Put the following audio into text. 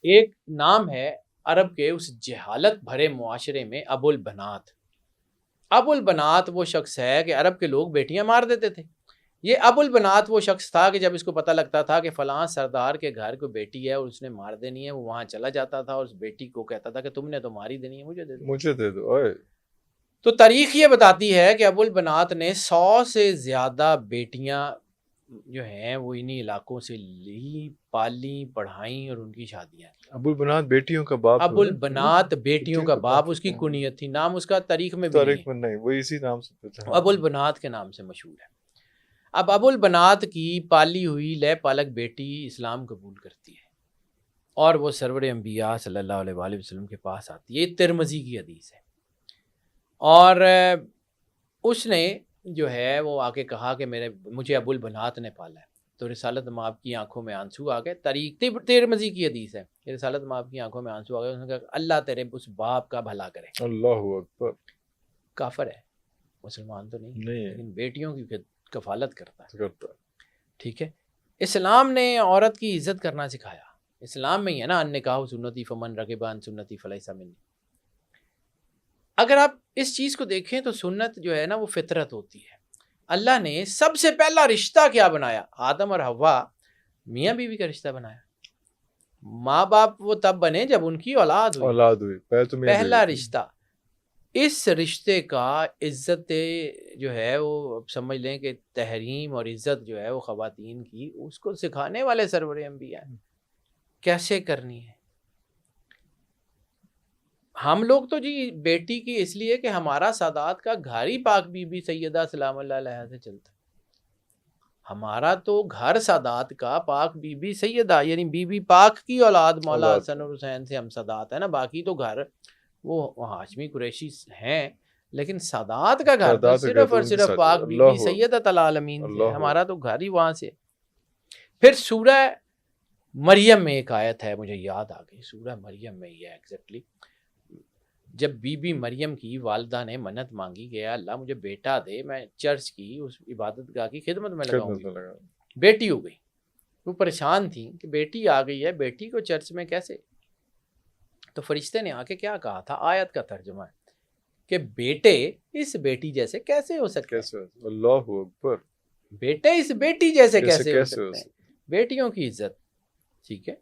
ایک نام ہے عرب کے اس جہالت بھرے معاشرے میں ابو البنات. ابو البنات وہ شخص ہے کہ عرب کے لوگ بیٹیاں مار دیتے تھے. یہ ابو البنات وہ شخص تھا کہ جب اس کو پتہ لگتا تھا کہ فلاں سردار کے گھر کوئی بیٹی ہے اور اس نے مار دینی ہے، وہ وہاں چلا جاتا تھا اور اس بیٹی کو کہتا تھا کہ تم نے تو ماری دینی ہے، مجھے دے دو. مجھے دے دو. اوئے تو تاریخ یہ بتاتی ہے کہ ابو البنات نے 100 سے زیادہ بیٹیاں جو ہیں وہ انہی علاقوں سے لی، پالی، پڑھائیں اور ان کی شادیاں کی. ابو البنات بیٹیوں کا باپ ابو البنات بیٹیوں کا باپ، اس کی ہے. کنیت تھی، نام اس کا تاریخ میں بھی نہیں تاریخ ہے. میں نہیں، وہ اسی نام سے پوچھا. ابو البنات کے نام سے مشہور ہے. اب ابو البنات کی پالی ہوئی لے پالک بیٹی اسلام قبول کرتی ہے اور وہ سرور انبیاء صلی اللہ علیہ وآلہ وسلم کے پاس آتی ہے. یہ ترمذی کی حدیث ہے. اور اس نے جو ہے وہ آ کے کہا کہ مجھے ابو البنات نے پالا ہے. تو رسالت مآب کی آنکھوں میں آنسو آ گئے. تاریخ ترمذی کی حدیث ہے کہ رسالت مآب کی آنکھوں میں آنسو آ گئے. اس نے کہا اللہ تیرے اس باپ کا بھلا کرے. اللہ اکبر. کافر ہے، مسلمان تو نہیں، لیکن بیٹیوں کی کفالت کرتا ہے. ٹھیک ہے. اسلام نے عورت کی عزت کرنا سکھایا. اسلام میں ہی ہے نا، النکاح سنتی فمن رغب عن سنتی فلیس منی. اگر آپ اس چیز کو دیکھیں تو سنت جو ہے نا وہ فطرت ہوتی ہے. اللہ نے سب سے پہلا رشتہ کیا بنایا؟ آدم اور حوا، میاں بیوی کا رشتہ بنایا. ماں باپ وہ تب بنے جب ان کی اولاد ہوئی. پہلا رشتہ. اس رشتے کا عزت جو ہے وہ سمجھ لیں کہ تحریم اور عزت جو ہے وہ خواتین کی اس کو سکھانے والے سرور انبیاء ہیں کیسے کرنی ہے. ہم لوگ تو جی بیٹی کی اس لیے کہ ہمارا سادات کا گھر ہی پاک بی بی سیدہ سلام اللہ علیہا سے چلتا. ہمارا تو گھر سادات کا پاک بی بی سیدہ یعنی بی بی پاک کی اولاد مولا حسن اور حسین سے ہم سادات ہے نا. باقی تو گھر وہ ہاشمی قریشی ہیں، لیکن سادات کا گھر تو صرف اور صرف پاک بی بی سیدۃ العالمین سے. ہمارا تو گھر ہی وہاں سے. پھر سورہ مریم میں ایک آیت ہے، مجھے یاد آ گئی، سورہ مریم میں یہ ایگزیکٹلی جب بی بی مریم کی والدہ نے منت مانگی کہ اللہ مجھے بیٹا دے، میں چرچ کی اس عبادت گاہ کی خدمت میں لگاؤں گی. بیٹی ہو گئی. وہ پریشان تھی کہ بیٹی آ گئی ہے، بیٹی کو چرچ میں کیسے. تو فرشتے نے آ کے کیا کہا تھا، آیت کا ترجمہ ہے کہ بیٹے اس بیٹی جیسے کیسے ہو سکتے ہیں. اللہ اکبر. بیٹے اس بیٹی جیسے کیسے ہو سکتے ہیں. بیٹیوں کی عزت. ٹھیک ہے.